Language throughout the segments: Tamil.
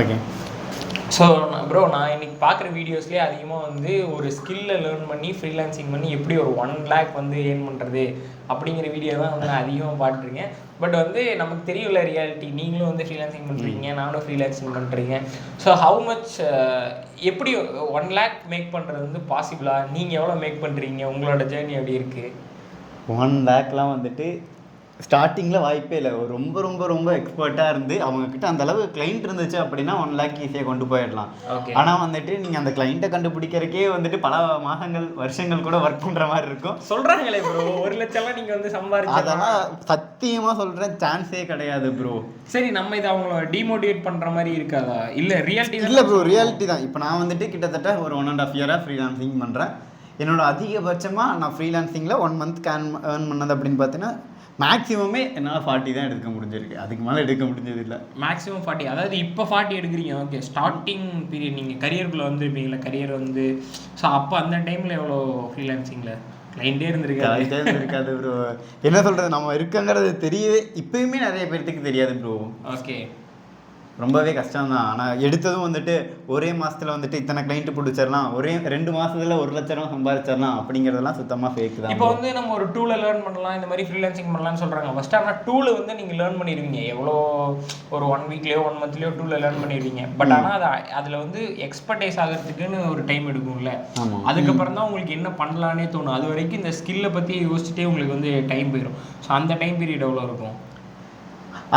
ஓகே. ஸோ ப்ரோ, நான் இன்னைக்கு பார்க்குற வீடியோஸ்லேயே அதிகமாக வந்து ஒரு ஸ்கில்லை லேர்ன் பண்ணி ஃப்ரீலான்சிங் பண்ணி எப்படி ஒரு 1 lakh வந்து ஏர்ன் பண்ணுறது அப்படிங்கிற வீடியோ தான் வந்து நான் அதிகமாக பார்த்துருக்கேன். பட் வந்து நமக்கு தெரியல ரியாலிட்டி. நீங்களும் வந்து ஃப்ரீலான்சிங் பண்ணுறீங்க, நானும் ஃப்ரீலான்சிங் பண்ணுறீங்க. ஸோ ஹவு மச் எப்படி 1 lakh மேக் பண்ணுறது வந்து பாசிபிளா? நீங்கள் எவ்வளோ மேக் பண்ணுறீங்க? உங்களோட ஜேர்னி எப்படி இருக்குது? 1 lakலாம் வந்துட்டு ஸ்டார்டிங்கில் வாய்ப்பே இல்லை. ஒரு ரொம்ப ரொம்ப ரொம்ப எக்ஸ்பர்ட்டாக இருந்து அவங்கக்கிட்ட அந்தளவு கிளைண்ட் இருந்துச்சு அப்படின்னா 1 lakh ஈஸியாக கொண்டு போயிடலாம். ஓகே. ஆனால் வந்துட்டு நீங்கள் அந்த கிளைண்ட்டை கண்டுபிடிக்கிறக்கே வந்துட்டு பல மாதங்கள் வருஷங்கள் கூட ஒர்க் பண்ணுற மாதிரி இருக்கும். சொல்கிறாங்களே ப்ரோ, 1 லட்சம்லாம் நீங்கள் வந்து சம்பாதிச்சு. அதெல்லாம் சத்தியமாக சொல்கிறேன், சான்ஸே கிடையாது ப்ரோ. சரி, நம்ம இதை அவங்கள டிமோட்டிவேட் பண்ணுற மாதிரி இருக்காதா? இல்லை ரியாலிட்டி இல்லை ப்ரோ, ரியாலிட்டி தான். இப்போ நான் வந்துட்டு கிட்டத்தட்ட ஒரு 1.5 year ஃப்ரீலான்சிங் பண்ணுறேன். என்னோட அதிகபட்சமாக நான் ஃப்ரீலான்சிங்கில் 1 month ஏர்ன் பண்ணது அப்படின்னு பார்த்தீங்கன்னா மேக்ஸிமமே என்னால் 40 தான் எடுக்க முடிஞ்சிருக்கு. அதுக்கு மேலே எடுக்க முடிஞ்சது இல்லை. மேக்ஸிமம் 40. அதாவது இப்போ 40 எடுக்கிறீங்க. ஓகே, ஸ்டார்டிங் பீரியட் நீங்கள் கரியருக்குள்ளே வந்துருப்பீங்களா? கரியர் வந்து ஸோ அப்போ அந்த டைமில் எவ்வளோ ஃப்ரீலான்சிங்கில் கிளைண்டே இருந்திருக்காது ப்ரோ. என்ன சொல்கிறது, நம்ம இருக்கங்கிறது தெரியவே இப்போயுமே நிறைய பேர்த்துக்கு தெரியாது ப்ரோ. ஓகே, ரொம்பவே கஷ்டம் தான். ஆனால் எடுத்ததும் வந்துட்டு ஒரே மாதத்தில் வந்துட்டு இத்தனை கிளைண்ட்டு பிடிச்சிடலாம், ஒரே 2 மாதத்தில் 1 லட்ச ரூபா சம்பாதிச்சிடலாம் அப்படிங்கிறதெல்லாம் சுத்தமாக ஃபேக் தான். இப்போ வந்து நம்ம ஒரு டூலை லேர்ன் பண்ணலாம், இந்த மாதிரி ஃப்ரீலான்சிங் பண்ணலாம்னு சொல்கிறாங்க. ஃபஸ்ட்டு ஆனால் டூலை வந்து நீங்கள் லேர்ன் பண்ணிடுவீங்க. எவ்வளோ ஒரு 1 weekலேயோ 1 monthலேயோ டூலை லேர்ன் பண்ணிடுவீங்க. பட் ஆனால் அதில் வந்து எக்ஸ்பர்டைஸ் ஆகிறதுக்குன்னு ஒரு டைம் எடுக்கும்ல. அதுக்கப்புறம் தான் உங்களுக்கு என்ன பண்ணலான்னே தோணும். அது வரைக்கும் இந்த ஸ்கில்லை பற்றி யோசிச்சுட்டே உங்களுக்கு வந்து டைம் போயிடும். ஸோ அந்த டைம் பீரியட் எவ்வளோ இருக்கும்?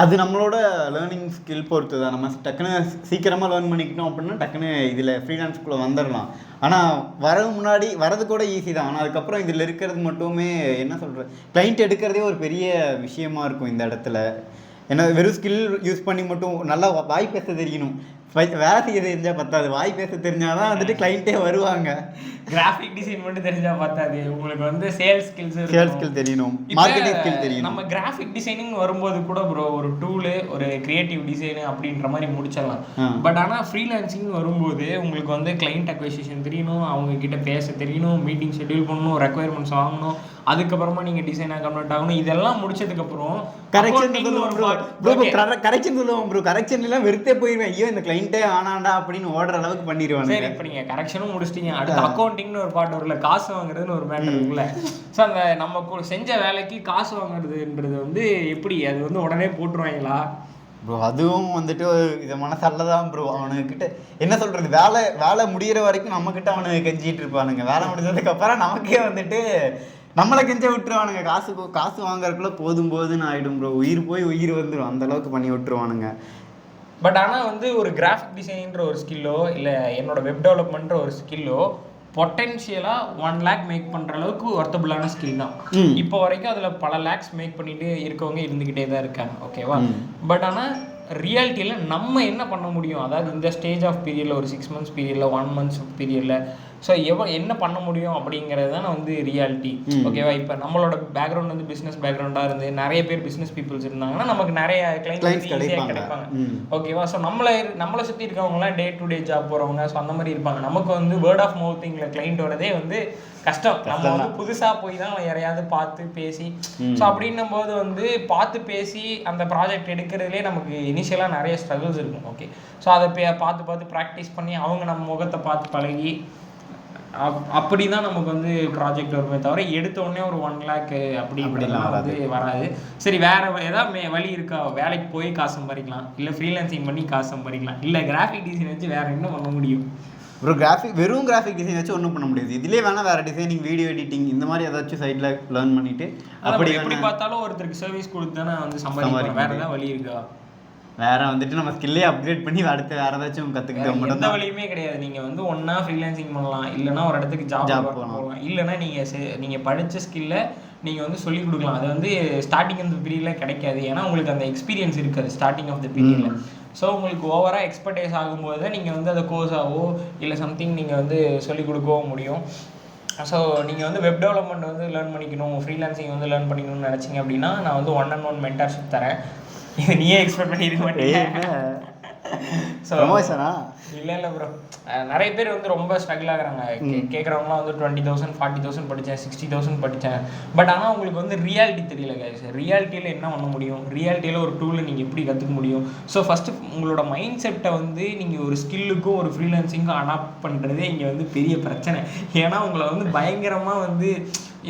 அது நம்மளோட லேர்னிங் ஸ்கில் பொறுத்து தான். நம்ம டக்குன்னு சீக்கிரமாக லேர்ன் பண்ணிக்கிட்டோம் அப்படின்னா டக்குன்னு இதில் ஃப்ரீலான்ஸ்குள்ளே வந்துடலாம். ஆனால் முன்னாடி வரது கூட ஈஸி தான். ஆனால் அதுக்கப்புறம் இதில் இருக்கிறது மட்டுமே என்ன சொல்கிறது, கிளைண்ட் எடுக்கிறதே ஒரு பெரிய விஷயமா இருக்கும் இந்த இடத்துல. ஏன்னா வெறும் ஸ்கில் யூஸ் பண்ணி மட்டும் நல்லா வாய் பேச தெரியணும். வேலை செய்ய தெரிஞ்சால் பத்தாது, வாய் பேச தெரிஞ்சால் தான் வந்துட்டு கிளைண்ட்டே வருவாங்க. கிராஃபிக் டிசைன் மட்டும் தெரிஞ்சால் பத்தாது, உங்களுக்கு வந்து சேல்ஸ் ஸ்கில் தெரியணும், மார்க்கெட்டிங் ஸ்கில் தெரியணும். நம்ம கிராஃபிக் டிசைனிங் வரும்போது கூட ப்ரோ ஒரு டூலு, ஒரு கிரியேட்டிவ் டிசைனு அப்படின்ற மாதிரி முடிச்சிடலாம். பட் ஆனால் ஃப்ரீலான்சிங் வரும்போது உங்களுக்கு வந்து கிளைண்ட் அக்வைசிஷன் தெரியணும், அவங்க கிட்ட பேச தெரியணும், மீட்டிங் ஷெட்யூல் பண்ணணும், ரெக்குயர்மெண்ட்ஸ் வாங்கணும், அதுக்கப்புறமா நீங்கள் டிசைனாக கன்வெர்ட் ஆகணும். இதெல்லாம் முடிச்சதுக்கப்புறம் கரெக்ஷன் சொல்லுவோம் ப்ரோ. கரெக்ஷன்லாம் வெறுத்தே போயிடுவேன். ஐயோ இந்த கிளைண்ட்டே ஆனாண்டா அப்படின்னு ஓடுற அளவுக்கு பண்ணிடுவாங்க. சரி, இப்போ நீங்கள் கரெக்ஷனும் முடிச்சிட்டீங்க, அடுத்து அக்கௌண்டிங்னு ஒரு பார்ட் வரல, காசு வாங்குறதுன்னு ஒரு மேட்டர் இருக்குல்ல. ஸோ அந்த நம்ம செஞ்ச வேலைக்கு காசு வாங்குறதுன்றது வந்து எப்படி, அது வந்து உடனே போட்டுருவாங்களா ப்ரோ? அதுவும் வந்துட்டு இதை மனசல்ல தான் ப்ரோ. அவனுக்கிட்ட என்ன சொல்கிறது, வேலை முடிகிற வரைக்கும் நம்மக்கிட்ட அவனுக்கு கெஞ்சிட்டு இருப்பானுங்க. வேலை முடிஞ்சதுக்கப்புறம் நமக்கே வந்துட்டு நம்மளை கெஞ்ச விட்டுருவானுங்க. காசு வாங்குறதுக்குள்ள போதுன்னு ஆகிடும் ப்ரோ. உயிர் போய் உயிர் வந்துடும், அந்தளவுக்கு பண்ணி விட்டுருவானுங்க. பட் ஆனால் வந்து ஒரு கிராஃபிக் டிசைனிங்கிற ஒரு ஸ்கில்லோ இல்லை என்னோட வெப் டெவலப்மெண்ட்ற ஒரு ஸ்கில்லோ பொட்டென்ஷியலாக 1 lakh மேக் பண்ணுற அளவுக்கு ஒர்த்தபுளான ஸ்கில் தான். இப்போ வரைக்கும் அதில் பல லேக்ஸ் மேக் பண்ணிட்டு இருக்கவங்க இருந்துக்கிட்டே தான் இருக்காங்க. ஓகேவா? பட் ஆனால் ரியாலிட்டியில் நம்ம என்ன பண்ண முடியும், அதாவது இந்த ஸ்டேஜ் ஆஃப் பீரியடில் ஒரு 6 months பீரியடில் 1 month பீரியடில் ஸோ என்ன பண்ண முடியும் அப்படிங்கிறது தான் வந்து ரியாலிட்டி. ஓகேவா? இப்போ நம்மளோட பேக்ரவுண்ட் வந்து பிஸ்னஸ் பேக்ரவுண்டாக இருந்து நிறைய பேர் பிஸ்னஸ் பீப்புள்ஸ் இருந்தாங்கன்னா நமக்கு நிறைய கிளைண்ட்ஸ் ஈஸியாக கிடைப்பாங்க. ஓகேவா? ஸோ நம்மளை சுற்றி இருக்கவங்களாம் டே டு டே ஜாப் போகிறவங்க, ஸோ அந்த மாதிரி இருப்பாங்க. நமக்கு வந்து வேர்ட் ஆஃப் மவுத்திங்கில் கிளைண்ட் வரதே வந்து கஷ்டம். நம்ம வந்து புதுசாக போய் தான் யாரையாவது பார்த்து பேசி, ஸோ அப்படின்னும் போது வந்து பார்த்து பேசி அந்த ப்ராஜெக்ட் எடுக்கிறதுலே நமக்கு இனிஷியலாக நிறைய ஸ்ட்ரகிள்ஸ் இருக்கும். ஓகே, ஸோ அதை பார்த்து ப்ராக்டிஸ் பண்ணி அவங்க நம்ம முகத்தை பார்த்து பழகி அப்படி தான் நமக்கு வந்து ப்ராஜெக்ட் வருமே தவிர எடுத்த உடனே ஒரு 1 lakh அப்படிலாம் வந்து வராது. சரி, வேற ஏதாவது வழி இருக்கா? வேலைக்கு போய் காசு சம்பாதிக்கலாம், இல்லை ஃப்ரீலான்சிங் பண்ணி காசு சம்பாதிக்கலாம், இல்லை கிராஃபிக் டிசைன் வச்சு வேற என்ன பண்ண முடியும்? வெறும் கிராஃபிக் டிசைன் வச்சு ஒன்றும் பண்ண முடியாது. இதுலேயே வேணால் வேறு டிசைனிங், வீடியோ எடிட்டிங் இந்த மாதிரி ஏதாச்சும் சைடில் லேர்ன் பண்ணிவிட்டு அப்படி எப்படி பார்த்தாலும் ஒருத்தருக்கு சர்வீஸ் கொடுத்து தானே வந்து சம்பாதிக்கலாம். வேறு ஏதாவது வழி இருக்கா? வேற வந்துட்டு நம்ம ஸ்கில்லே அப்கிரேட் பண்ணி அடுத்து வேறு ஏதாச்சும் கற்றுக்கிட்டு எந்த வழியுமே கிடையாது. நீங்கள் வந்து ஒன்றா ஃப்ரீலான்சிங் பண்ணலாம், இல்லைனா ஒரு இடத்துக்கு ஜாப் போகலாம், இல்லைனா நீங்கள் படித்த ஸ்கில்லை நீங்கள் வந்து சொல்லிக் கொடுக்கலாம். அது வந்து ஸ்டார்டிங் ஆஃப் த பீரியடில் கிடைக்காது. ஏன்னா உங்களுக்கு அந்த எக்ஸ்பீரியன்ஸ் இருக்காது ஸ்டார்டிங் ஆஃப் த பீரியடில். ஸோ உங்களுக்கு ஓவராக எக்ஸ்பர்டைஸ் ஆகும்போது தான் நீங்கள் வந்து அதை கோர்ஸாவோ இல்லை சம்திங் நீங்கள் வந்து சொல்லிக் கொடுக்கவும் முடியும். ஸோ நீங்கள் வந்து வெப் டெவலப்மெண்ட் வந்து லேர்ன் பண்ணிக்கணும், ஃப்ரீலான்சிங் வந்து லேர்ன் பண்ணிக்கணும்னு நினச்சிங்க அப்படின்னா நான் வந்து 1-on-1 மென்டார்ஷிப் தரேன். நீயே எக்ஸ்பெக்ட் பண்ணியிருக்க மாட்டேங்க. ப்ரமோஷனா இல்லை ப்ரோ, நிறைய பேர் வந்து ரொம்ப ஸ்ட்ரகிள் ஆகுறாங்க. கேட்குறவங்களாம் வந்து 20,000 40,000 படித்தேன், 60,000 படித்தேன். பட் ஆனால் உங்களுக்கு வந்து ரியாலிட்டி தெரியல கைஸ். ரியாலிட்டியில் என்ன பண்ண முடியும், ரியாலிட்டியில் ஒரு டூலை நீங்கள் எப்படி கற்றுக்க முடியும். ஸோ ஃபஸ்ட்டு உங்களோட மைண்ட் செட்டை வந்து நீங்கள் ஒரு ஸ்கில்லுக்கும் ஒரு ஃப்ரீலான்சிங்கும் அடாப்ட் பண்ணுறதே இங்கே வந்து பெரிய பிரச்சனை. ஏன்னா உங்களை வந்து பயங்கரமாக வந்து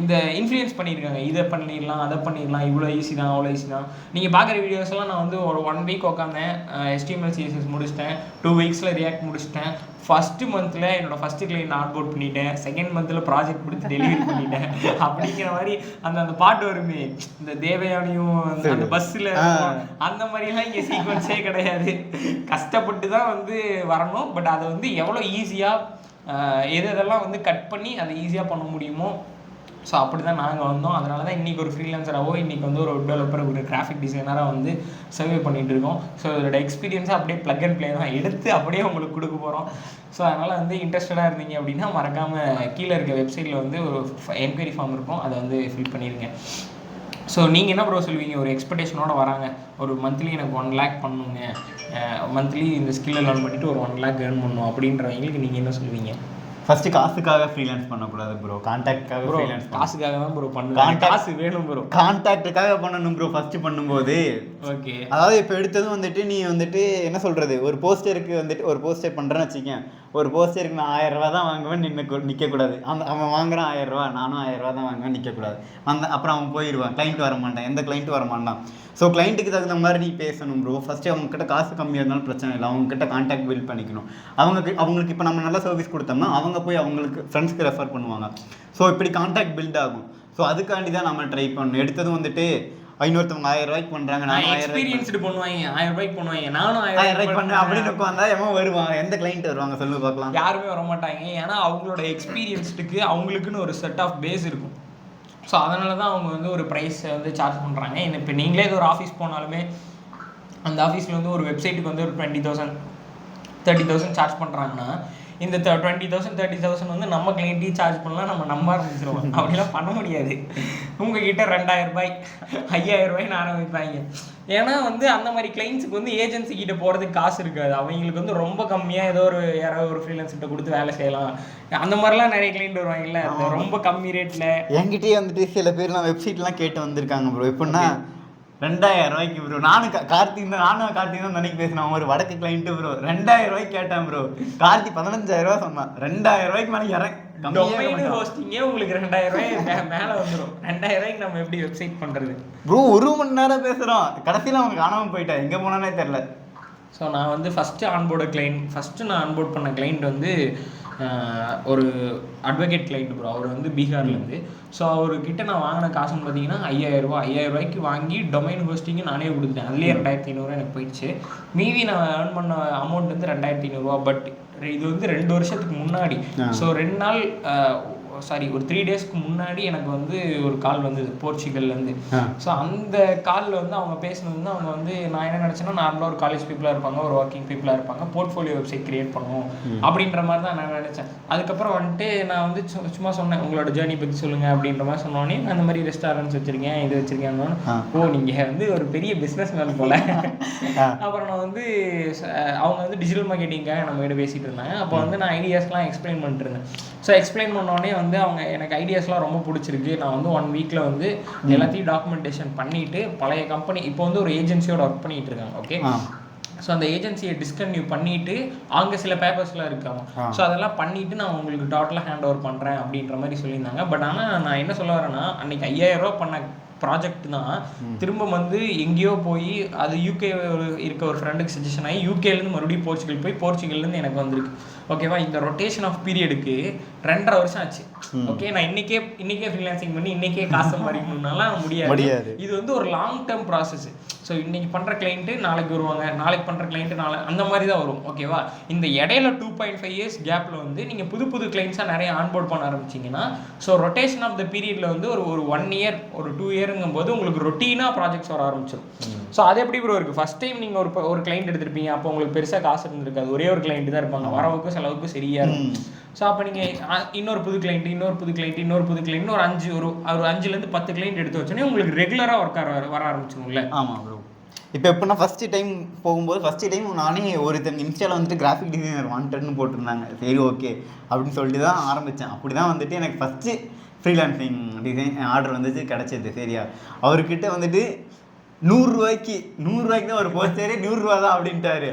இந்த இன்ஃப்ளூயன்ஸ் பண்ணியிருக்காங்க. இதை பண்ணிடலாம், அதை பண்ணிடலாம், இவ்வளோ ஈஸி தான், அவ்வளோ ஈஸி தான். நீங்கள் பார்க்குற வீடியோஸ்லாம் நான் வந்து ஒரு 1 வீக் உட்காந்தேன், HTML CSS முடிச்சிட்டேன், 2 வீக்ஸில் ரியாக்ட் முடிச்சிட்டேன். ஃபஸ்ட்டு மந்தில் என்னோடய ஃபஸ்ட்டு கிளைண்ட் ஆன்போர்ட் பண்ணிட்டேன், செகண்ட் மந்தில் ப்ராஜெக்ட் கொடுத்து டெலிவரி பண்ணிட்டேன். அப்படிங்கிற மாதிரி அந்த பாட்டு வருமே, இந்த தேவயானியும் அந்த பஸ்ஸில், அந்த மாதிரிலாம் இங்கே சீக்வன்ஸே கிடையாது. கஷ்டப்பட்டு தான் வந்து வரணும். பட் அதை வந்து எவ்வளோ ஈஸியாக எதெல்லாம் வந்து கட் பண்ணி அதை ஈஸியாக பண்ண முடியுமோ, ஸோ அப்படி தான் நாங்கள் வந்தோம். அதனால தான் இன்றைக்கி ஒரு ஃப்ரீலான்சராகவோ, இன்றைக்கி வந்து ஒரு வெப் டெவலப்பர், ஒரு கிராஃபிக் டிசைனராக வந்து சர்வே பண்ணிகிட்டு இருக்கோம். ஸோ இதோட எக்ஸ்பீரியன்ஸை அப்படியே ப்ளக் அண்ட் ப்ளே தான் எடுத்து அப்படியே உங்களுக்கு கொடுக்க போகிறோம். ஸோ அதனால் வந்து இன்ட்ரெஸ்டடாக இருந்தீங்க அப்படின்னா மறக்காமல் கீழே இருக்க வெப்சைட்டில் வந்து ஒரு என்கொயரி ஃபார்ம் இருக்கும், அதை வந்து ஃபில் பண்ணிடுங்க. ஸோ நீங்கள் என்ன ப்ரோ சொல்லுவீங்க, ஒரு எக்ஸ்பெக்டேஷனோடு வராங்க, ஒரு மந்த்லி எனக்கு 1 lakh பண்ணுங்க, மந்த்லி இந்த ஸ்கில்லை லேர்ன் பண்ணிவிட்டு ஒரு 1 lakh ஏர்ன் பண்ணணும் அப்படின்றவங்களுக்கு நீங்கள் என்ன சொல்லுவீங்க? ஃபர்ஸ்ட் காசுக்காக ஃப்ரீலான்ஸ் பண்ணக்கூடாது ப்ரோ, கான்டாக்டுக்காக ஃப்ரீலான்ஸ். காசுக்காக தான் ப்ரோ பண்ணுங்க, காசு வேணும் ப்ரோ, கான்டாக்டுக்காக பண்ணணும் ப்ரோ ஃபர்ஸ்ட் பண்ணும்போது. ஓகே, அதாவது இப்போ எடுத்ததும் வந்துட்டு நீ வந்துட்டு என்ன சொல்கிறது, ஒரு போஸ்டருக்கு வந்துட்டு ஒரு போஸ்டர் பண்ணுறேன்னு வச்சுக்கேன், ஒரு போஸ்டருக்கு நான் 1000 ரூபா தான் வாங்குவேன் நிற்கக்கூடாது. அவன் வாங்குறான் 1000 ரூபா, நானும் 1000 ரூபா தான் வாங்குவேன் நிற்கக்கூடாது. அப்புறம் அவன் போயிடுவான், கிளைண்ட் வர மாட்டான், எந்த கிளைண்ட்டும் வர மாட்டான். ஸோ கிளைண்ட்டுக்கு தகுந்த மாதிரி நீ பேசணும் ப்ரோ. ஃபஸ்ட்டு அவங்கக்கிட்ட காசு கம்மியாக இருந்தாலும் பிரச்சனை இல்லை, அவங்கக்கிட்ட கான்டாக்ட் பில்ட் பண்ணிக்கணும். அவங்களுக்கு இப்போ நம்ம நல்ல சர்வீஸ் கொடுத்தோம்னா அவங்க போய் அவங்களுக்கு ஃப்ரெண்ட்ஸ்க்கு ரெஃபர் பண்ணுவாங்க. ஸோ இப்படி கான்டாக்ட் பில்ட் ஆகும். ஸோ அதுக்காண்டி தான் நம்ம ட்ரை பண்ணணும். எடுத்ததும் வந்துட்டு இன்னொருத்தவங்க 1000 ரூபாய்க்கு பண்ணுறாங்க, நான் 1000 எக்ஸ்பீரியன்ஸ்டு பண்ணுவாங்க, 1000 ரூபாய்க்கு பண்ணுவாங்க, நானும் 1000 ரூபாய்க்கு பண்ணேன் அப்படின்னு உட்காந்தா எவன் வருவாங்க, எந்த கிளைண்ட் வருவாங்க சொல்லு பார்க்கலாம்? யாருமே வர மாட்டாங்க. ஏன்னா அவங்களோட எக்ஸ்பீரியன்ஸ்டுக்கு அவங்களுக்குன்னு ஒரு செட் ஆஃப் பேஸ் இருக்கும். ஸோ அதனால தான் அவங்க வந்து ஒரு ப்ரைஸை வந்து சார்ஜ் பண்ணுறாங்க. இப்போ நீங்களே இது ஒரு ஆஃபீஸ் போனாலுமே அந்த ஆஃபீஸில் வந்து ஒரு வெப்சைட்டுக்கு வந்து ஒரு 20,000 30,000 சார்ஜ் பண்ணுறாங்கன்னா, இந்த 20,000 30,000 வந்து நம்ம கிளைண்ட்டையும் சார்ஜ் பண்ணலாம், நம்ம நம்ப ஆரம்பிச்சிருவோம். அப்படிலாம் பண்ண முடியாது. உங்ககிட்ட 2,000 ரூபாய் 5,000 ரூபாய்னு ஆரம்பிப்பாங்க. ஏன்னா வந்து அந்த மாதிரி கிளைண்ட்ஸுக்கு வந்து ஏஜென்சி கிட்ட போகிறதுக்கு காசு இருக்காது. அவங்களுக்கு வந்து ரொம்ப கம்மியாக ஏதோ ஒரு யாராவது ஒரு ஃப்ரீலான்ஸ்கிட்ட கொடுத்து வேலை செய்யலாம், அந்த மாதிரிலாம் நிறைய கிளைண்ட் வருவாங்கல்ல, ரொம்ப கம்மி ரேட்டில். என்கிட்டயே வந்துட்டு சில பேர்லாம் வெப்சைட்லாம் கேட்டு வந்திருக்காங்க ப்ரோ. எப்படின்னா 2,000 ரூபாய்க்கு ப்ரோ, நானும் கார்த்திக் தான் நினைக்க பேசினேன். ஒரு வடக்கு கிளைண்ட்டு ப்ரோ 2,000 ரூபாய்க்கு கேட்டேன் ப்ரோ. கார்த்தி 15,000 ரூபா சொன்னான். 2,000 ரூபாய்க்கு மேலே டொமைன் ஹோஸ்டிங்கே உங்களுக்கு 2,000 ரூபாய் மேலே வந்துடும். 2,000 ரூபாய்க்கு நம்ம எப்படி வெப்சைட் பண்ணுறது ப்ரோ? 1 மணி நேரம் பேசுகிறோம், கடைசியில் அவங்க காணாமல் போயிட்டேன், எங்கே போனானே தெரில. ஸோ நான் வந்து ஃபஸ்ட்டு நான் ஆன்போர்ட் பண்ண கிளைண்ட் வந்து ஒரு அட்வொகேட் கிளைண்ட் ப்ரோ. அவர் வந்து பீகார்லேருந்து. ஸோ அவர்கிட்ட நான் வாங்கின காசுன்னு பார்த்தீங்கன்னா 5,000 ரூபா. 5,000 ரூபாய்க்கு வாங்கி டொமைன் ஹோஸ்டிங்கு நானே கொடுத்துட்டேன். அதுலேயே 2,500 எனக்கு போயிடுச்சு. மீதி நான் ஏர்ன் பண்ண அமௌண்ட் வந்து 2,500. பட் இது வந்து 2 வருஷத்துக்கு முன்னாடி. ஸோ 3 டேஸ்க்கு முன்னாடி எனக்கு வந்து ஒரு கால் வந்தது போர்ச்சுகல்லேருந்து. ஸோ அந்த காலில் வந்து அவங்க பேசினது வந்து, அவங்க வந்து நான் என்ன நினச்சேன்னா, நார்மலாக ஒரு காலேஜ் பீப்புளாக இருப்பாங்க, ஒரு ஒர்க்கிங் பீப்புளாக இருப்பாங்க, போர்ட்ஃபோலியோ வெப்சைட் கிரியேட் பண்ணுவோம் அப்படின்ற மாதிரி தான் நான் நினச்சேன். அதுக்கப்புறம் வந்துட்டு நான் வந்து சும்மா சொன்னேன், உங்களோட ஜேர்னி பற்றி சொல்லுங்கள் அப்படின்ற மாதிரி சொன்னோன்னே, அந்த மாதிரி ரெஸ்டாரண்ட்ஸ் வச்சுருக்கேன், இது வச்சுருக்கேன். ஓ, நீங்கள் வந்து ஒரு பெரிய பிஸ்னஸ் மேன் போல். அப்புறம் நான் வந்து அவங்க வந்து டிஜிட்டல் மார்க்கெட்டிங்காக நம்ம கிட்ட பேசிகிட்டு இருந்தாங்க. அப்போ வந்து நான் ஐடியாஸ்லாம் எக்ஸ்பிளைன் பண்ணிட்டு இருந்தேன். ஸோ எக்ஸ்பிளைன் பண்ணோடனே வந்து அவங்க எனக்கு ஐடியாஸ்லாம் ரொம்ப பிடிச்சிருக்கு. நான் வந்து 1 வீக்கில் வந்து எல்லாத்தையும் டாக்குமெண்டேஷன் பண்ணிவிட்டு, பழைய கம்பெனி இப்போ வந்து ஒரு ஏஜென்சியோட ஒர்க் பண்ணிகிட்டு இருக்காங்க. ஓகே, ஸோ அந்த ஏஜென்சியை டிஸ்கன்டினியூ பண்ணிவிட்டு அங்கே சில பேப்பர்ஸ்லாம் இருக்காங்க. ஸோ அதெல்லாம் பண்ணிவிட்டு நான் உங்களுக்கு டோட்டலாக ஹேண்ட் ஓவர் பண்ணுறேன் அப்படின்ற மாதிரி சொல்லியிருந்தாங்க. பட் ஆனால் நான் என்ன சொல்ல வரேன்னா, அன்றைக்கி 5,000 ரூபா பண்ண ப்ராஜெக்ட் தான் திரும்ப வந்து எங்கேயோ போய் அது யூகே இருக்க ஒரு ஃப்ரெண்டுக்கு சஜஷன் ஆகி யூகேலேருந்து மறுபடியும் போர்ச்சுகல் போய் போர்ச்சுகல்லேருந்து எனக்கு வந்திருக்கு. ஓகேவா, இந்த ரொட்டேஷன் ஆஃப் பீரியடுக்கு 2.5 வருஷம் ஆச்சு. ஓகே, நான் இன்னைக்கே ஃப்ரீலான்சிங் பண்ணி இன்னைக்கே காசு சம்பாதிக்கணும்னாலாம் முடியாது. இது வந்து ஒரு லாங் டேர்ம் ப்ராசஸ். ஸோ இன்னைக்கு பண்ணுற கிளைண்ட்டு நாளைக்கு வருவாங்க, நாளைக்கு பண்ணுற கிளைண்ட்டு அந்த மாதிரி தான் வரும். ஓகேவா, இந்த இடையில 2.5 இயர்ஸ் கேப்பில் வந்து நீங்கள் புது கிளைண்ட்ஸாக நிறைய ஆன்போர்ட் பண்ண ஆரம்பிச்சிங்கன்னா, ஸோ ரொட்டேஷன் ஆஃப் த பீரியடில் வந்து ஒரு 1 இயர் ஒரு 2 இயருங்கும் போது உங்களுக்கு ரொட்டீனாக ப்ராஜெக்ட்ஸ் வர ஆரம்பிச்சிடும். ஸோ அது எப்படி ப்ரோ இருக்குது? ஃபஸ்ட் டைம் நீங்கள் ஒரு கிளைண்ட் எடுத்திருப்பீங்க, அப்போ உங்களுக்கு பெருசாக காசு இருந்திருக்காது, ஒரே ஒரு கிளைண்ட் தான் இருப்பாங்க, வரவுக்கு செலவுக்கு சரியாக இருக்கும். ஸோ அப்போ நீங்கள் இன்னொரு புது கிளைண்ட் ஒரு 5 ஒரு 5லேருந்து 10 கிளைண்ட் எடுத்து வச்சோன்னே உங்களுக்கு ரெகுலராக வர ஆரம்பிச்சிடும்ல. ஆமாம் ப்ரோ. இப்போ எப்படின்னா ஃபஸ்ட்டு டைம் போகும்போது ஃபஸ்ட்டு டைம் நானே ஒருத்தங்க இன்ஸ்டாவில் வந்துட்டு கிராஃபிக் டிசைனர் வாண்டட்னு போட்டிருந்தாங்க. சரி ஓகே அப்படின்னு சொல்லிட்டு தான் ஆரம்பித்தேன். அப்படி தான் வந்துட்டு எனக்கு ஃபஸ்ட்டு ஃப்ரீலான்சிங் டிசைன் ஆர்டர் வந்துச்சு, கிடச்சிது. சரியா, அவர்கிட்ட வந்துட்டு 100 ரூபாய்க்கு தான் ஒரு போஸ்டரே 100 ரூபா தான் அப்படின்ட்டாரு.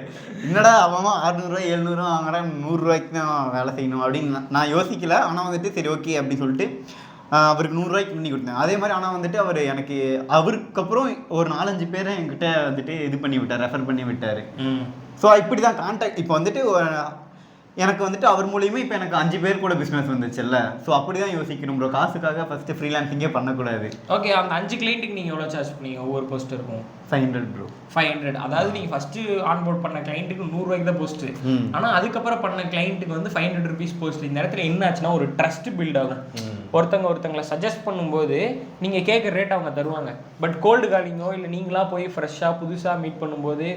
என்னடா அவன் 600 700 வாங்குறேன், 100 ரூபாய்க்கு தான் வேலை செய்யணும் அப்படின்னு நான் யோசிக்கல. ஆனால் வந்துட்டு சரி ஓகே அப்படின்னு சொல்லிட்டு அவருக்கு 100 ரூபாய்க்கு பண்ணி கொடுத்தேன். அதே மாதிரி ஆனால் வந்துட்டு அவர் எனக்கு அவருக்கு அப்புறம் ஒரு 4-5 பேரை என்கிட்ட வந்துட்டு இது பண்ணி விட்டார், ரெஃபர் பண்ணி விட்டார். ஸோ இப்படி தான் கான்டாக்ட். இப்போ வந்துட்டு எனக்கு வந்துட்டு அவர் மூலியமா இப்போ எனக்கு 5 பேர் கூட பிஸ்னஸ் வந்துச்சுல்ல. ஸோ அப்படி தான் யோசிக்கணும் ப்ரோ. காசுக்காக ஃபஸ்ட்டு ஃப்ரீலான்சிங்கே பண்ணக்கூடாது. ஓகே, அந்த 5 கிளைண்ட்டுக்கு நீங்கள் எவ்வளோ சார்ஜ் பண்ணீங்க? ஒவ்வொரு போஸ்ட் இருக்கும் 500 ப்ரோ. 500. அதாவது நீங்கள் ஃபஸ்ட்டு ஆன்போர்ட் பண்ண கிளைண்ட்டுக்கு 100 ரூபாய்க்கு தான் போஸ்ட்டு. ஆனால் அதுக்கப்புறம் பண்ண கிளைண்ட்டுக்கு வந்து 500 ருபீஸ் போஸ்ட். இந்த இடத்துல என்ன ஆச்சுன்னா ஒரு ட்ரஸ்ட் பில்ட் ஆகும். ஒருத்தங்களை சஜஸ்ட் பண்ணும்போது நீங்கள் கேட்குற ரேட் அவங்க தருவாங்க. பட் கோல்டு காலிங்கோ இல்லை நீங்களாக போய் ஃப்ரெஷ்ஷாக புதுசாக மீட் பண்ணும்போது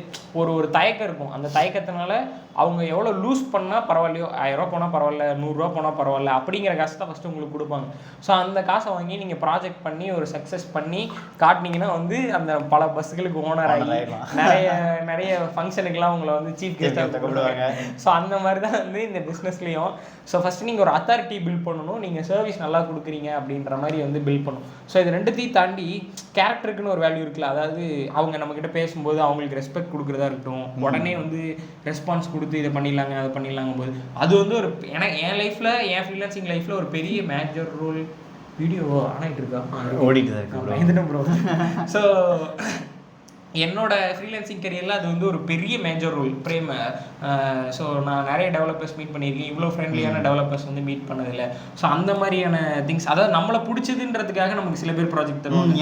ஒரு தயக்கம் இருக்கும். அந்த தயக்கத்தினால அவங்க எவ்வளோ லூஸ் பண்ணால் பரவாயில்லையோ, 1000 ரூபா போனால் பரவாயில்ல, 100 ரூபா போனால் பரவாயில்ல அப்படிங்கிற காசு தான் ஃபஸ்ட்டு உங்களுக்கு கொடுப்பாங்க. ஸோ அந்த காசை வாங்கி நீங்கள் ப்ராஜெக்ட் பண்ணி ஒரு சக்ஸஸ் பண்ணி காட்டினீங்கன்னா வந்து அந்த பல பஸ்ஸுகளுக்கு ஓனர் ஆகி நிறைய ஃபங்க்ஷனுக்குலாம் உங்களை வந்து சீஃப் கெஸ்ட்டாக கூப்பிடுவாங்க. ஸோ அந்த மாதிரி தான் வந்து இந்த பிஸ்னஸ்லேயும். ஸோ ஃபஸ்ட்டு நீங்கள் ஒரு அத்தாரிட்டி பில்ட் பண்ணணும். நீங்கள் சர்வீஸ் நல்லா கொடுக்குறீங்க அப்படின்ற மாதிரி வந்து பில்ட் பண்ணணும். ஸோ இது ரெண்டுத்தையும் தாண்டி கேரக்டருக்குன்னு ஒரு வேல்யூ இருக்குல்ல. அதாவது அவங்க நம்மக்கிட்ட பேசும்போது அவங்களுக்கு ரெஸ்பெக்ட் கொடுக்குறதா இருக்கட்டும், உடனே வந்து ரெஸ்பான்ஸ் கொடுத்து இதை பண்ணிடலாங்க அதை பண்ணிடலாங்க போது அது வந்து ஒரு என் லைஃப்பில், என் ஃப்ரீலான்சிங் லைஃப்பில் ஒரு பெரிய மேஜர் ரோல். வீடியோ ஆனாயிட்டு இருக்கா? ஓடிட்டு தான் இருக்கு ப்ரோ. ஸோ என்னோட ஃப்ரீலான்சிங் கரியரில் அது வந்து ஒரு பெரிய மேஜர் ரோல். பிரேம், ஸோ நான் நிறைய டெவலப்பர்ஸ் மீட் பண்ணியிருக்கேன். இவ்வளோ ஃப்ரெண்ட்லியான டெவலப்பர்ஸ் வந்து மீட் பண்ணதில்லை. ஸோ அந்த மாதிரியான திங்ஸ், அதாவது நம்மளை பிடிச்சதுன்றதுக்காக நமக்கு சில பேர் ப்ராஜெக்ட் தருவாங்க.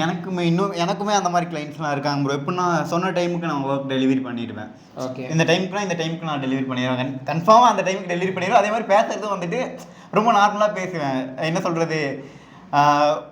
எனக்குமே அந்த மாதிரி கிளைண்ட்ஸ்லாம் இருக்காங்க ப்ரோ. எப்படின்னா சொன்ன டைமுக்கு நான் ஒர்க் டெலிவரி பண்ணிடுவேன். ஓகே, இந்த டைமுக்கு நான் டெலிவரி பண்ணிடுவேன். கன்ஃபார்மாக அந்த டைமுக்கு டெலிவரி பண்ணிடுவேன். அதே மாதிரி பேசுறதும் வந்துட்டு ரொம்ப நார்மலாக பேசுவேன். என்ன சொல்கிறது,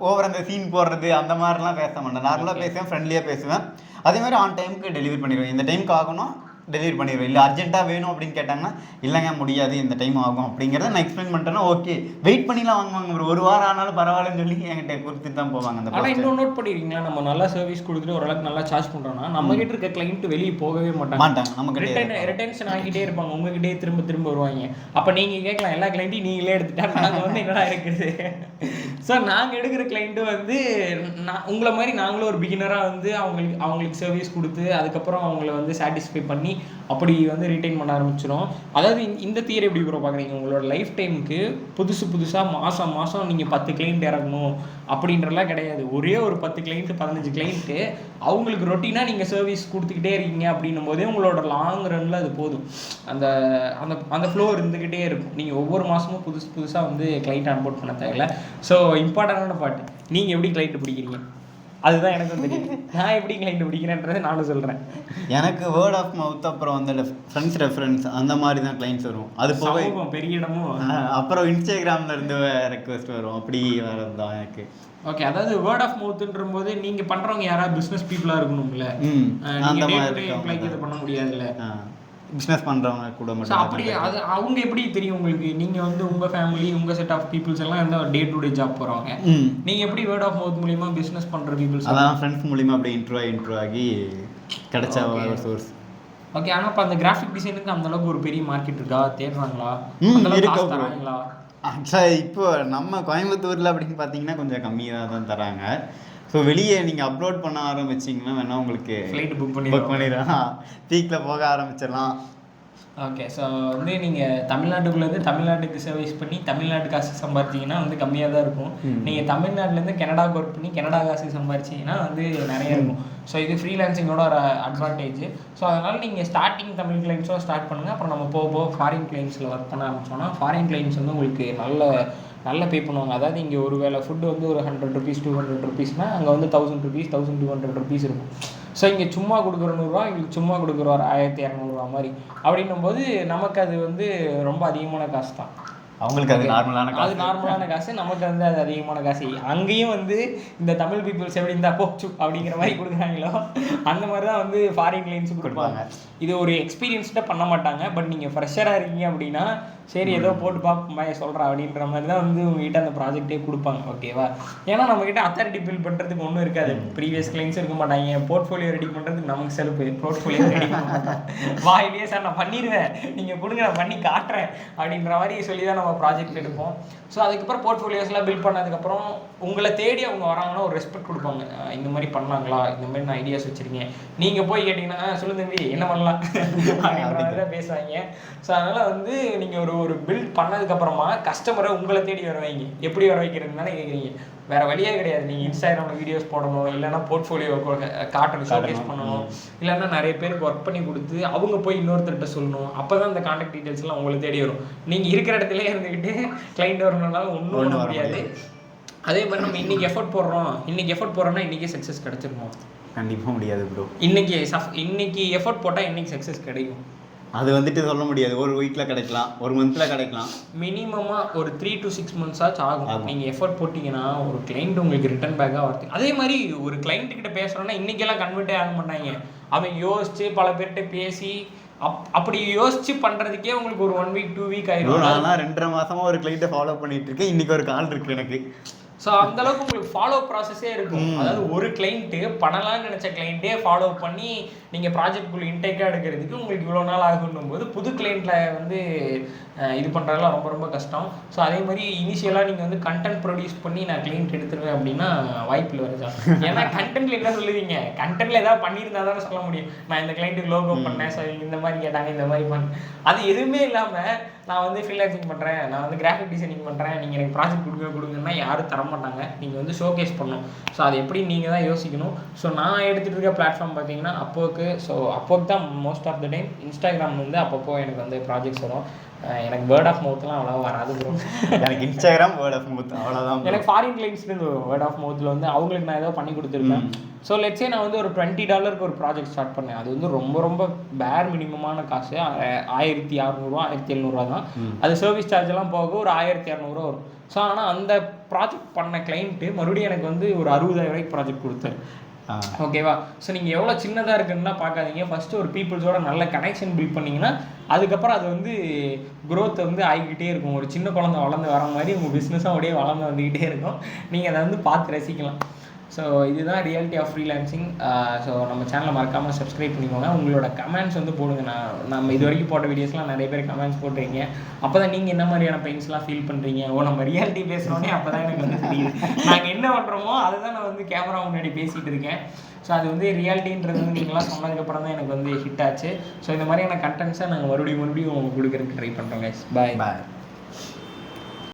ஓவர் அந்த சீன் போடுறது அந்த மாதிரிலாம் பேச மாட்டேன். நார்மலாக பேசுவேன், ஃப்ரெண்ட்லியாக பேசுவேன். அதே மாதிரி ஆன் டைமுக்கு டெலிவரி பண்ணிடுவேன். இந்த டைமுக்கு ஆகணும் டெலிவரி பண்ணிடுவேன். இல்லை அர்ஜென்ட்டாக வேணும் அப்படின்னு கேட்டாங்கன்னா இல்லைங்க முடியாது, இந்த டைம் ஆகும் அப்படிங்கிறத நான் எக்ஸ்பிளைன் பண்ணிட்டேன்னா ஓகே வெயிட் பண்ணிலாம் வாங்குவாங்க. ஒரு வாரம் ஆனாலும் பரவாயில்லன்னு சொல்லி என்கிட்ட கொடுத்துட்டு தான் போவாங்க. அந்த ஆனால் இன்னும் நோட் பண்ணிருக்கீங்களா, நம்ம நல்லா சர்வீஸ் கொடுத்துட்டு ஓரளவுக்கு நல்லா சார்ஜ் பண்ணுறோம்னா நம்ம கிட்ட இருக்க கிளைண்ட் வெளியே போகவே மாட்டாங்க. நமக்கு ரிட்டன்ஷன் ஆகிட்டே இருப்பாங்க. உங்ககிட்டே திரும்ப வருவாங்க. அப்போ நீங்கள் கேட்கலாம் எல்லா கிளைண்ட்டையும் நீங்களே எடுத்துட்டா நாங்கள் வந்து என்னடா இருக்குது. ஸோ நாங்கள் எடுக்கிற கிளைண்ட்டு வந்து உங்களை மாதிரி நாங்களும் ஒரு பிகினராக வந்து அவங்களுக்கு சர்வீஸ் கொடுத்து அதுக்கப்புறம் அவங்கள வந்து சாட்டிஸ்ஃபை பண்ணி அப்படி வந்து ரீட்டைன் பண்ண ஆரம்பிச்சிடும். அதாவது இந்த தியரி எப்படி ப்ரோ பார்க்குறீங்க? உங்களோட லைஃப் டைமுக்கு புதுசாக மாதம் நீங்கள் 10 கிளைண்ட் இறக்கணும் அப்படின்றலாம் கிடையாது. ஒரே ஒரு 10 கிளைண்ட்டு 15 கிளைண்ட்டு அவங்களுக்கு ரொட்டீனாக நீங்கள் சர்வீஸ் கொடுத்துக்கிட்டே இருக்கீங்க அப்படின்னும் போதே உங்களோட லாங் ரன்னில் அது போதும். அந்த அந்த அந்த ஃப்ளோ இருந்துக்கிட்டே இருக்கும். நீங்கள் ஒவ்வொரு மாதமும் புதுசாக வந்து கிளைண்ட் அன்போர்ட் பண்ண தேவையில்ல. ஸோ இம்பார்ட்டண்டான பார்ட், நீங்கள் எப்படி கிளைண்ட் பிடிக்கிறீங்க அதுதான் எனக்கும் தெரியும். நான் எப்படி கிளைண்ட் பிடிக்கிறேன்றதை நானும் சொல்கிறேன். எனக்கு வேர்ட் ஆஃப் மவுத், அப்புறம் வந்து ஃப்ரெண்ட்ஸ் ரெஃபரன்ஸ் அந்த மாதிரி தான் கிளைண்ட்ஸ் வரும். அது போக பெரிய இடமும் அப்புறம் இன்ஸ்டாகிராமில் இருந்து ரெக்வஸ்ட் வரும். அப்படி வரது தான் எனக்கு. ஓகே, அதாவது வேர்ட் ஆஃப் மவுத்ன்ற போது நீங்கள் பண்ணுறவங்க யாராவது பிஸ்னஸ் பீப்புளாக இருக்கணும்ல. அந்த மாதிரி இதை பண்ண முடியாதுல்ல, பிஸ்னஸ் பண்ணுறவங்க கூட மட்டும். அப்படி அது அவங்க எப்படி தெரியும் உங்களுக்கு? நீங்கள் வந்து உங்கள் ஃபேமிலி, உங்கள் செட் ஆஃப் பீப்புள்ஸ் எல்லாம் வந்து டே டு டே ஜாப் போகிறவங்க. நீங்கள் எப்படி வேர்ட் ஆஃப் மவுத் மூலிமா பிஸ்னஸ் பண்ணுற பீப்புள்ஸ்? அதான் ஃப்ரெண்ட்ஸ் மூலிமா அப்படியே இன்ட்ரோ ஆகி கிடைச்ச ஒரு சோர்ஸ். ஓகே, ஆனால் இப்போ அந்த கிராஃபிக் டிசைனுக்கு அந்த அளவுக்கு ஒரு பெரிய மார்க்கெட் இருக்கா? தேடுறாங்களா? தராங்களா? ஆக்சுவலாக இப்போ நம்ம கோயம்புத்தூரில் அப்படின்னு பார்த்தீங்கன்னா கொஞ்சம் கம்மியாக தான் தராங்க. ஸோ வெளியே நீங்கள் அப்லோட் பண்ண ஆரம்பிச்சிங்கன்னா வேணால் உங்களுக்கு ஃப்ளைட் புக் பண்ணிடலாம், பீக்கில் போக ஆரம்பிச்சிடலாம். ஓகே, ஸோ வந்து நீங்கள் தமிழ்நாட்டுக்குள்ளேருந்து தமிழ்நாட்டுக்கு சர்வீஸ் பண்ணி தமிழ்நாட்டு காசு சம்பாதிச்சிங்கன்னா வந்து கம்மியாக தான் இருக்கும். நீங்கள் தமிழ்நாட்டிலேருந்து கனடாவுக்கு ஒர்க் பண்ணி கனடா காசு சம்பாதிச்சிங்கன்னா வந்து நிறைய இருக்கும். ஸோ இது ஃப்ரீலான்சிங்கோட ஒரு அட்வான்டேஜ். ஸோ அதனால் நீங்கள் ஸ்டார்டிங் தமிழ் கிளைண்ட்ஸோ ஸ்டார்ட் பண்ணுங்கள். அப்புறம் நம்ம போக ஃபாரின் கிளைண்ட்ஸில் ஒர்க் பண்ண ஆரம்பிச்சோன்னா ஃபாரின் கிளைண்ட்ஸ் வந்து உங்களுக்கு நல்ல பே பண்ணுவாங்க. அதாவது இங்கே ஒரு வேளை ஃபுட்டு வந்து ஒரு 100 rupees 200 rupeesனால் அங்கே வந்து 1000 rupees 1200 rupees இருக்கும். ஸோ இங்கே சும்மா கொடுக்குற 100 ரூபா, இங்கே சும்மா கொடுக்குற ஒரு 1200 மாதிரி. அப்படின்னும் போது நமக்கு அது வந்து ரொம்ப அதிகமான காசு தான். அவங்களுக்கு அது நார்மலான காசு, நமக்கு வந்து அது அதிகமான காசு. அங்கேயும் வந்து இந்த தமிழ் பீப்புள்ஸ் எப்படி இருந்தால் போச்சு அப்படிங்கிற மாதிரி கொடுக்குறாங்களோ அந்த மாதிரி தான் வந்து ஃபாரின் கிளைண்ட்ஸுக்கு கொடுப்பாங்க. இது ஒரு எக்ஸ்பீரியன்ஸ்டாக பண்ண மாட்டாங்க. பட் நீங்கள் ஃப்ரெஷராக இருக்கீங்க அப்படின்னா சரி ஏதோ போட்டு பார்ப்போம் சொல்கிறேன் அப்படின்ற மாதிரி தான் வந்து உங்ககிட்ட அந்த ப்ராஜெக்டே கொடுப்பாங்க. ஓகேவா? ஏன்னா நம்மகிட்ட அத்தாரிட்டி பில் பண்ணுறதுக்கு ஒன்றும் இருக்காது, ப்ரீவியஸ் கிளைண்ட்ஸ் இருக்க மாட்டாங்க, போர்ட்ஃபோலியோ ரெடி பண்ணுறதுக்கு நமக்கு செலவு, போர்ட்ஃபோலியோ ரெடி பண்ண மாட்டோம், வாயிலே சார் நான் பண்ணிடுவேன் நீங்கள் கொடுங்க நான் பண்ணி காட்டுறேன் அப்படின்ற மாதிரி சொல்லி தான் நம்ம ப்ராஜெக்ட் எடுப்போம். ஸோ அதுக்கப்புறம் போர்ட்ஃபோலியோஸ்லாம் பில்ட் பண்ணதுக்கப்புறம் உங்களை தேடி அவங்க வராங்கன்னா ஒரு ரெஸ்பெக்ட் கொடுப்பாங்க. இந்த மாதிரி பண்ணலாங்களா, இந்த மாதிரி நான் ஐடியாஸ் வச்சுருக்கேன், நீங்கள் போய் கேட்டிங்கன்னா சொல்லு தம்பி என்ன பண்ணலாம் அப்படின்ற மாதிரி தான் பேசுவாங்க. ஸோ அதனால் வந்து நீங்கள் ஒரு பில்ட் பண்ணதுக்கப்புறமா கஸ்டமரை உங்களை தேடி வர வைங்க. எப்படி வர வைக்கிறதுனால கேட்குறீங்க, வேறு வழியே கிடையாது. நீங்கள் இன்ஸ்டாகிராமில் வீடியோஸ் போடணும், இல்லைன்னா போர்ட்ஃபோலியோ காட்டணும், ஷோகேஸ் பண்ணணும், இல்லைன்னா நிறைய பேருக்கு ஒர்க் பண்ணி கொடுத்து அவங்க போய் இன்னொருத்தர்கிட்ட சொல்லணும். அப்போ தான் இந்த கான்டாக்ட் டீட்டெயில்ஸ்லாம் உங்களுக்கு தேடி வரும். நீங்கள் இருக்கிற இடத்துல இருந்துக்கிட்டு கிளைண்ட் வரணும்னால ஒன்றும் பண்ண முடியாது. அதே மாதிரி நம்ம இன்னைக்கு எஃபர்ட் போடுறோம்னா இன்றைக்கே சக்ஸஸ் கிடச்சிருக்கோம். கண்டிப்பாக முடியாது ப்ரோ. இன்னைக்கு எஃபர்ட் போட்டால் இன்னைக்கு சக்ஸஸ் கிடைக்கும். அது வந்துட்டு சொல்ல முடியாது, ஒரு வீக்கில் கிடைக்கலாம், ஒரு மந்த்தில் கிடைக்கலாம், மினிமமாக ஒரு 3 to 6 months ஆகும். நீங்கள் எஃபர்ட் போட்டிங்கன்னா ஒரு கிளைண்ட் உங்களுக்கு ரிட்டர்ன் பேக்காக வருது. அதே மாதிரி ஒரு கிளைண்ட்டுக்கிட்ட பேசுகிறோன்னா இன்றைக்கெல்லாம் கன்வெர்ட்டே ஆக மாட்டாங்க. அவன் யோசித்து பல பேர்கிட்ட பேசி அப்படி யோசிச்சு பண்ணுறதுக்கே உங்களுக்கு ஒரு 1 week 2 week ஆயிடும். நான் 2.5 மாதமாக ஒரு கிளைண்ட்டை ஃபாலோ பண்ணிட்டு இருக்கேன். இன்றைக்கி ஒரு கால் இருக்குது எனக்கு. ஸோ அந்தளவுக்கு உங்களுக்கு ஃபாலோ ப்ராசஸே இருக்கும். அதாவது ஒரு கிளைண்ட்டு பண்ணலான்னு நினச்ச கிளைண்ட்டே ஃபாலோ பண்ணி நீங்கள் ப்ராஜெக்ட்குள்ளே இன்டேக்காக எடுக்கிறதுக்கு உங்களுக்கு இவ்வளோ நாள் ஆகுன்னும் போது புது கிளைண்ட்டில் வந்து இது பண்ணுறதுலாம் ரொம்ப ரொம்ப கஷ்டம். ஸோ அதே மாதிரி இனிஷியலாக நீங்கள் வந்து கண்டென்ட் ப்ரொடியூஸ் பண்ணி நான் கிளைண்ட் எடுத்துருவேன் அப்படின்னா வாய்ப்பில் வருதா? ஏன்னா கண்டென்ட்டில் என்ன சொல்லுவீங்க, கண்டென்ட்டில் ஏதாவது பண்ணியிருந்தா தானே சொல்ல முடியும். நான் இந்த கிளைண்ட்டுக்கு லோகோ பண்ணேன், ஸோ இந்த மாதிரி கேட்டாங்க, இந்த மாதிரி பண்ணேன். அது எதுவுமே இல்லாமல் நான் வந்து ஃப்ரீலான்சிங் பண்ணுறேன், நான் வந்து கிராஃபிக் டிசைனிங் பண்ணுறேன், நீங்கள் எனக்கு ப்ராஜெக்ட் கொடுங்கன்னா யாரும் தர மாட்டாங்க. நீங்கள் வந்து ஷோகேஸ் பண்ணணும். ஸோ அது எப்படி நீங்கள் தான் யோசிக்கணும். ஸோ நான் எடுத்துகிட்டு இருக்க பிளாட்ஃபார்ம் பார்த்தீங்கன்னா அப்போக்கு தான் most of the time. Instagram வந்து அப்பப்போ எனக்கு வந்து ப்ராஜெக்ட்ஸ் வரும். எனக்கு வேர்ட் ஆஃப் மவுத்லாம் அவ்வளோவா வராது ப்ரோ. எனக்கு இன்ஸ்டாகிராம் வேர்ட் ஆஃப் மவுத் அவ்வளோதான். எனக்கு ஃபாரின் கிளைண்ட்ஸ்லேருந்து வேர்ட் ஆஃப் மவுத்தில் வந்து அவங்களுக்கு நான் ஏதோ பண்ணி கொடுத்துருக்கேன். ஸோ லெட்ஸே நான் வந்து ஒரு $20 ஒரு ப்ராஜெக்ட் ஸ்டார்ட் பண்ணேன். அது வந்து ரொம்ப ரொம்ப பேர் மினிமமான காசு, 1600 1700 தான். அது சர்வீஸ் சார்ஜெல்லாம் போக ஒரு 1200 வரும். ஸோ ஆனால் அந்த ப்ராஜெக்ட் பண்ண கிளைண்ட்டு மறுபடியும் எனக்கு வந்து ஒரு 60,000 ப்ராஜெக்ட் கொடுத்தாரு. ஓகேவா? ஸோ நீங்கள் எவ்வளோ சின்னதாக இருக்குன்னா பார்க்காதீங்க. ஃபஸ்ட்டு ஒரு பீப்புள்ஸோட நல்ல கனெக்ஷன் பில்ட் பண்ணிங்கன்னா அதுக்கப்புறம் அது வந்து க்ரோத் வந்து ஆகிக்கிட்டே இருக்கும். ஒரு சின்ன குழந்தை வளர்ந்து வர மாதிரி உங்கள் பிஸ்னஸும் அப்படியே வளர்ந்து வந்துக்கிட்டே இருக்கும். நீங்கள் அதை வந்து பார்த்து ரசிக்கலாம். ஸோ இதுதான் ரியாலிட்டி ஆஃப் ஃப்ரீலான்சிங். ஸோ நம்ம சேனலை மறக்காமல் சப்ஸ்கிரைப் பண்ணிக்கோங்க. உங்களோட கமெண்ட்ஸ் வந்து போடுங்க. நம்ம இது வரைக்கும் போட்ட வீடியோஸ்லாம் நிறைய பேர் கமெண்ட்ஸ் போட்டுருக்கீங்க. அப்போ தான் நீங்கள் என்ன மாதிரியான பெயின்ஸ்லாம் ஃபீல் பண்ணுறீங்க. நம்ம ரியாலிட்டி பேசுகிறோன்னே அப்போ தான் எனக்கு வந்து தெரியுது. நாங்கள் என்ன பண்ணுறோமோ அதை தான் நான் வந்து கேமரா முன்னாடி பேசிகிட்டு இருக்கேன். ஸோ அது வந்து ரியாலிட்டின்றது வந்து நீங்களாம் சொன்னதுக்கப்புறம் தான் எனக்கு வந்து ஹிட் ஆச்சு. ஸோ இந்த மாதிரியான கண்டென்ட்ஸை நாங்கள் மறுபடியும் உங்களுக்கு கொடுக்குறதுக்கு ட்ரை பண்ணுறோம் கைஸ். பாய்.